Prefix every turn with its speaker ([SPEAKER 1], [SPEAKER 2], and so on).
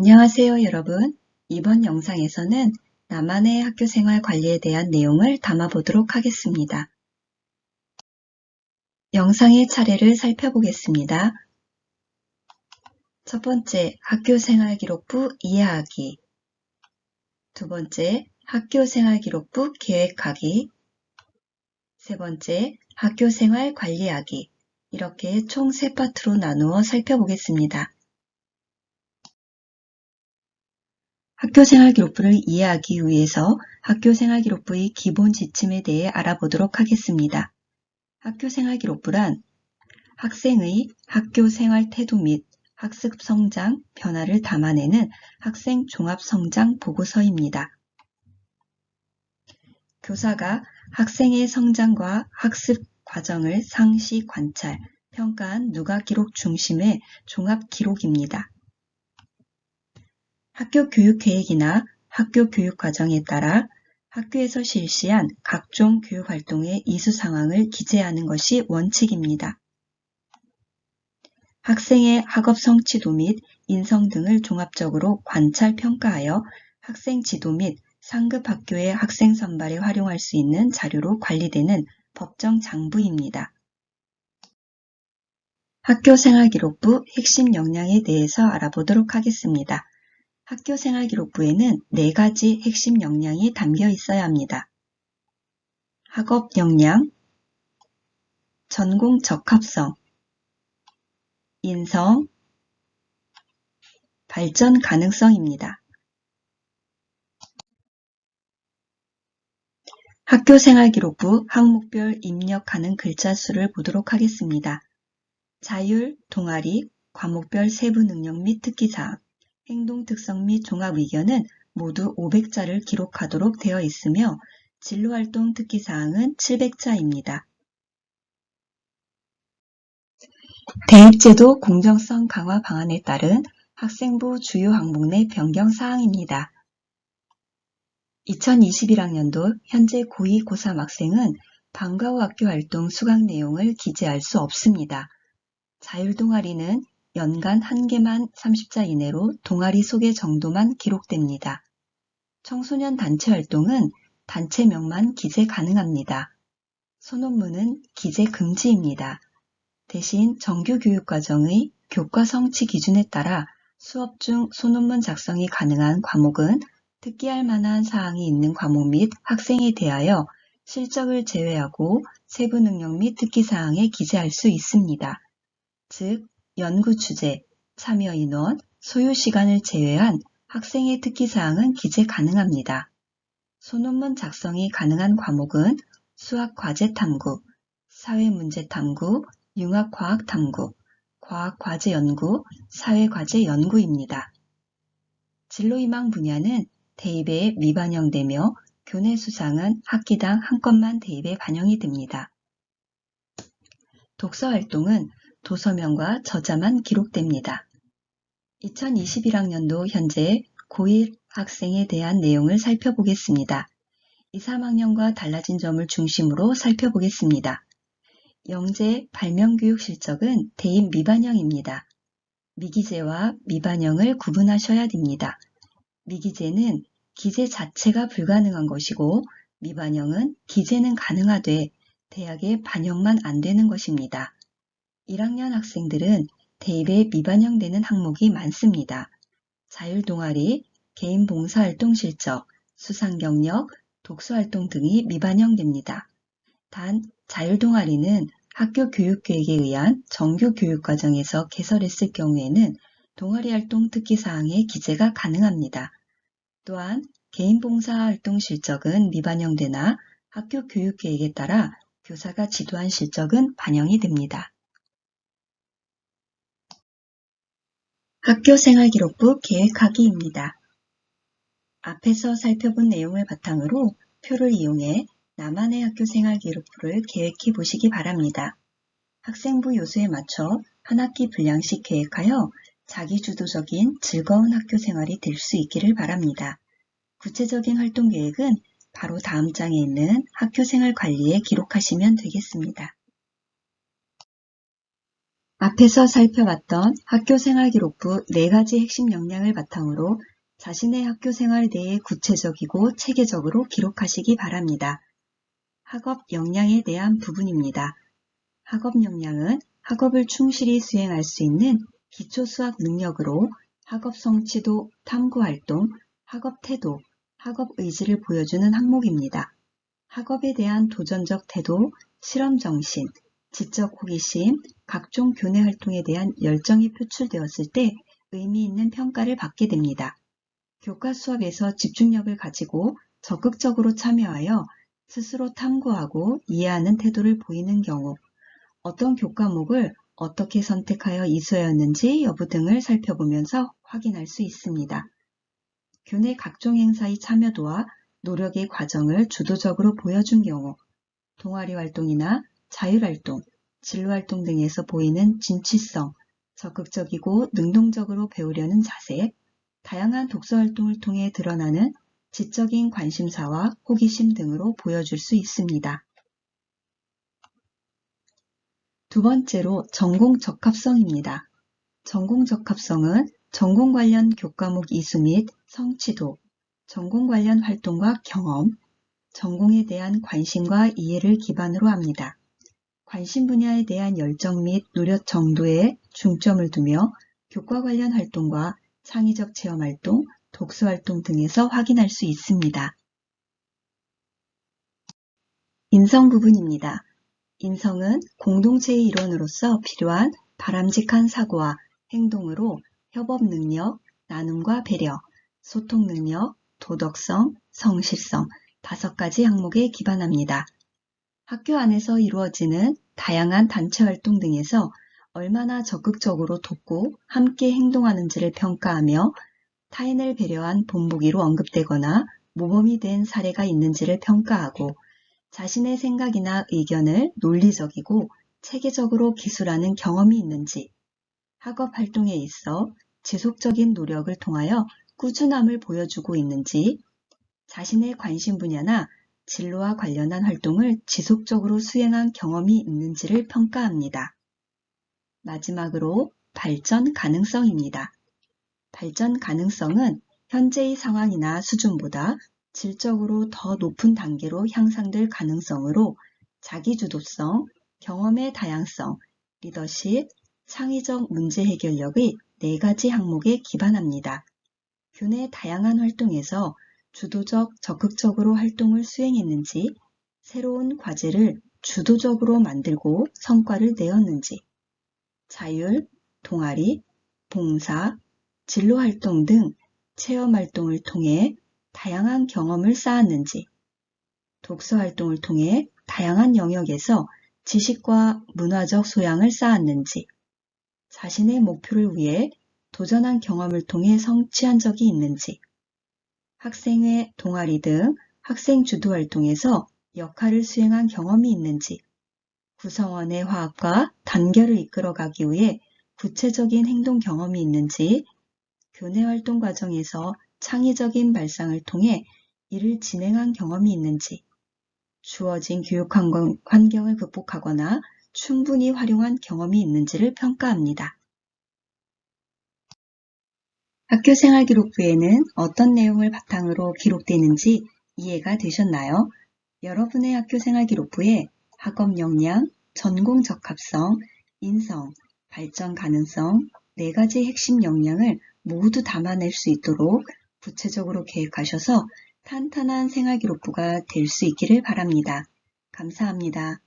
[SPEAKER 1] 안녕하세요, 여러분. 이번 영상에서는 나만의 학교 생활 관리에 대한 내용을 담아보도록 하겠습니다. 영상의 차례를 살펴보겠습니다. 첫 번째, 학교 생활 기록부 이해하기. 두 번째, 학교 생활 기록부 계획하기. 세 번째, 학교 생활 관리하기. 이렇게 총 3파트로 나누어 살펴보겠습니다. 학교생활기록부를 이해하기 위해서 학교생활기록부의 기본 지침에 대해 알아보도록 하겠습니다. 학교생활기록부란 학생의 학교생활 태도 및 학습 성장, 변화를 담아내는 학생 종합성장 보고서입니다. 교사가 학생의 성장과 학습 과정을 상시 관찰, 평가한 누가기록 중심의 종합기록입니다. 학교 교육 계획이나 학교 교육 과정에 따라 학교에서 실시한 각종 교육 활동의 이수 상황을 기재하는 것이 원칙입니다. 학생의 학업 성취도 및 인성 등을 종합적으로 관찰 평가하여 학생 지도 및 상급 학교의 학생 선발에 활용할 수 있는 자료로 관리되는 법정 장부입니다. 학교생활기록부 핵심 역량에 대해서 알아보도록 하겠습니다. 학교생활기록부에는 4가지 핵심 역량이 담겨 있어야 합니다. 학업 역량, 전공 적합성, 인성, 발전 가능성입니다. 학교생활기록부 항목별 입력하는 글자 수를 보도록 하겠습니다. 자율, 동아리, 과목별 세부 능력 및 특기사항, 행동 특성 및 종합 의견은 모두 500자를 기록하도록 되어 있으며 진로활동 특기사항은 700자입니다. 대입제도 공정성 강화 방안에 따른 학생부 주요 항목 내 변경 사항입니다. 2021학년도 현재 고2, 고3 학생은 방과 후 학교 활동 수강 내용을 기재할 수 없습니다. 자율동아리는 연간 1개만 30자 이내로 동아리 소개 정도만 기록됩니다. 청소년 단체 활동은 단체명만 기재 가능합니다. 소논문은 기재 금지입니다. 대신 정규교육과정의 교과 성취 기준에 따라 수업 중 소논문 작성이 가능한 과목은 특기할 만한 사항이 있는 과목 및 학생에 대하여 실적을 제외하고 세부 능력 및 특기사항에 기재할 수 있습니다. 즉, 연구 주제, 참여 인원, 소요 시간을 제외한 학생의 특기사항은 기재 가능합니다. 소논문 작성이 가능한 과목은 수학 과제 탐구, 사회문제 탐구, 융합과학 탐구, 과학과제 연구, 사회과제 연구입니다. 진로희망 분야는 대입에 미반영되며 교내 수상은 학기당 한 건만 대입에 반영이 됩니다. 독서활동은 도서명과 저자만 기록됩니다. 2021학년도 현재 고1 학생에 대한 내용을 살펴보겠습니다. 2, 3학년과 달라진 점을 중심으로 살펴보겠습니다. 영재 발명교육 실적은 대입 미반영입니다. 미기재와 미반영을 구분하셔야 됩니다. 미기재는 기재 자체가 불가능한 것이고 미반영은 기재는 가능하되 대학에 반영만 안 되는 것입니다. 1학년 학생들은 대입에 미반영되는 항목이 많습니다. 자율동아리, 개인 봉사활동 실적, 수상경력, 독서활동 등이 미반영됩니다. 단, 자율동아리는 학교 교육계획에 의한 정규교육과정에서 개설했을 경우에는 동아리활동 특기사항의 기재가 가능합니다. 또한 개인 봉사활동 실적은 미반영되나 학교 교육계획에 따라 교사가 지도한 실적은 반영이 됩니다. 학교생활기록부 계획하기입니다. 앞에서 살펴본 내용을 바탕으로 표를 이용해 나만의 학교생활기록부를 계획해 보시기 바랍니다. 학생부 요소에 맞춰 한 학기 분량씩 계획하여 자기주도적인 즐거운 학교생활이 될 수 있기를 바랍니다. 구체적인 활동계획은 바로 다음 장에 있는 학교생활 관리에 기록하시면 되겠습니다. 앞에서 살펴봤던 학교생활기록부 4가지 핵심 역량을 바탕으로 자신의 학교생활에 대해 구체적이고 체계적으로 기록하시기 바랍니다. 학업 역량에 대한 부분입니다. 학업 역량은 학업을 충실히 수행할 수 있는 기초수학 능력으로 학업 성취도, 탐구활동, 학업 태도, 학업 의지를 보여주는 항목입니다. 학업에 대한 도전적 태도, 실험정신, 지적 호기심, 각종 교내 활동에 대한 열정이 표출되었을 때 의미 있는 평가를 받게 됩니다. 교과 수업에서 집중력을 가지고 적극적으로 참여하여 스스로 탐구하고 이해하는 태도를 보이는 경우, 어떤 교과목을 어떻게 선택하여 이수하였는지 여부 등을 살펴보면서 확인할 수 있습니다. 교내 각종 행사의 참여도와 노력의 과정을 주도적으로 보여준 경우, 동아리 활동이나 자율활동, 진로활동 등에서 보이는 진취성, 적극적이고 능동적으로 배우려는 자세, 다양한 독서활동을 통해 드러나는 지적인 관심사와 호기심 등으로 보여줄 수 있습니다. 두 번째로 전공 적합성입니다. 전공 적합성은 전공 관련 교과목 이수 및 성취도, 전공 관련 활동과 경험, 전공에 대한 관심과 이해를 기반으로 합니다. 관심 분야에 대한 열정 및 노력 정도에 중점을 두며 교과 관련 활동과 창의적 체험활동, 독서활동 등에서 확인할 수 있습니다. 인성 부분입니다. 인성은 공동체의 일원으로서 필요한 바람직한 사고와 행동으로 협업 능력, 나눔과 배려, 소통 능력, 도덕성, 성실성 5가지 항목에 기반합니다. 학교 안에서 이루어지는 다양한 단체 활동 등에서 얼마나 적극적으로 돕고 함께 행동하는지를 평가하며 타인을 배려한 본보기로 언급되거나 모범이 된 사례가 있는지를 평가하고 자신의 생각이나 의견을 논리적이고 체계적으로 기술하는 경험이 있는지, 학업 활동에 있어 지속적인 노력을 통하여 꾸준함을 보여주고 있는지, 자신의 관심 분야나 진로와 관련한 활동을 지속적으로 수행한 경험이 있는지를 평가합니다. 마지막으로 발전 가능성입니다. 발전 가능성은 현재의 상황이나 수준보다 질적으로 더 높은 단계로 향상될 가능성으로 자기주도성, 경험의 다양성, 리더십, 창의적 문제 해결력의 4가지 항목에 기반합니다. 교내 다양한 활동에서 주도적, 적극적으로 활동을 수행했는지, 새로운 과제를 주도적으로 만들고 성과를 내었는지, 자율, 동아리, 봉사, 진로활동 등 체험활동을 통해 다양한 경험을 쌓았는지, 독서활동을 통해 다양한 영역에서 지식과 문화적 소양을 쌓았는지, 자신의 목표를 위해 도전한 경험을 통해 성취한 적이 있는지, 학생회, 동아리 등 학생 주도 활동에서 역할을 수행한 경험이 있는지, 구성원의 화합과 단결을 이끌어가기 위해 구체적인 행동 경험이 있는지, 교내 활동 과정에서 창의적인 발상을 통해 이를 진행한 경험이 있는지, 주어진 교육 환경을 극복하거나 충분히 활용한 경험이 있는지를 평가합니다. 학교생활기록부에는 어떤 내용을 바탕으로 기록되는지 이해가 되셨나요? 여러분의 학교생활기록부에 학업 역량, 전공 적합성, 인성, 발전 가능성 4가지 핵심 역량을 모두 담아낼 수 있도록 구체적으로 계획하셔서 탄탄한 생활기록부가 될 수 있기를 바랍니다. 감사합니다.